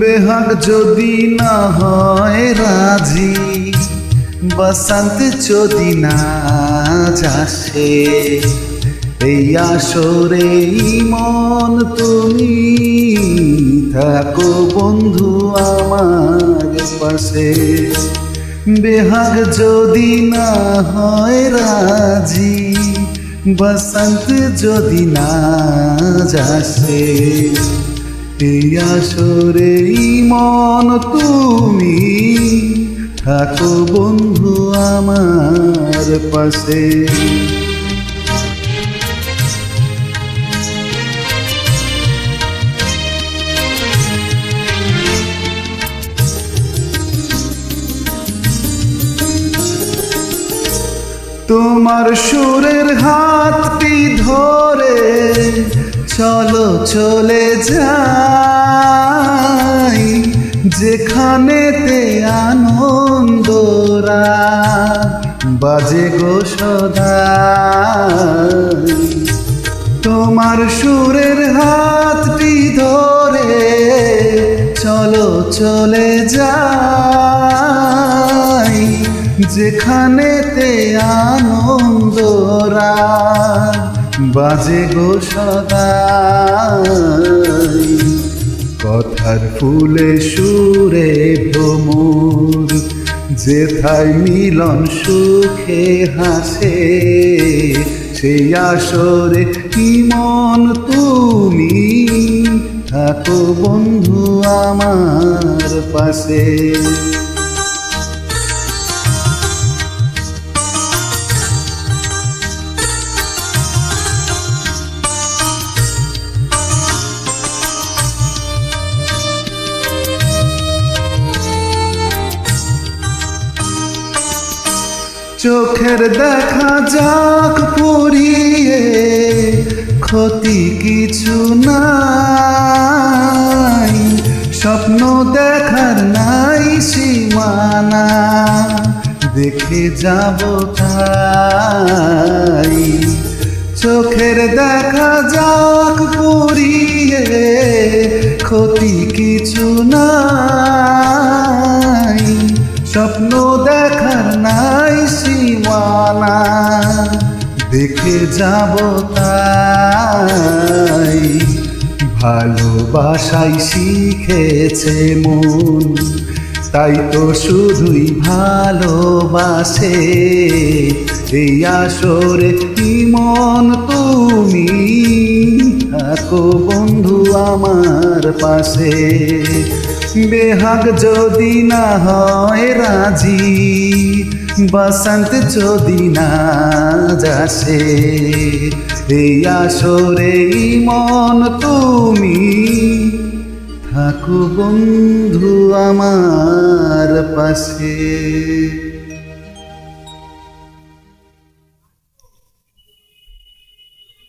বেহাগ যদি না হয় রাজি, বসন্ত যদি না যাসে, এই আসরে মন তুমি থাকো বন্ধু আমার পাশে। বেহাগ যদি না হয় রাজি, বসন্ত যদি না যাসে, এই আসরে মন তুমি থাকো বন্ধু আমার পাশে। তোমার সুরের হাতটি ধরে চলো চলে যাই, যেখানেতে আনন্দরা বাজে গো সদাই। তোমার সুরের হাতটি ধরে চলো চলে যাই, যেখানেতে আনন্দরা বাজে গো সদাই। কথার ফুলে সুরে ভ্রমর, যেথায় মিলন সুখে হাসে, সেই আসরে কি মন তুমি থাকো বন্ধু আমার পাশে। চোখের দেখা যাক পুরিয়ে, ক্ষতি কিছু নাই, স্বপ্ন দেখার নাই সীমানা, দেখে যাব তাই। চোখের দেখা যাক পুরিয়ে, ক্ষতি কিছু নাই, স্বপ্ন দেখার নাই সীমানা, দেখে যাব তাই। ভালোবাসাই শিখেছে মন, তাই তো শুধুই ভালোবাসে, এই আসরে কি মন তুমি থাকো বন্ধু আমার পাশে। বেহাগ যদি না হয় রাজি, বসন্ত যদি না যাসে, এই আসরে মন তুমি থাকো বন্ধু আমার পাশে।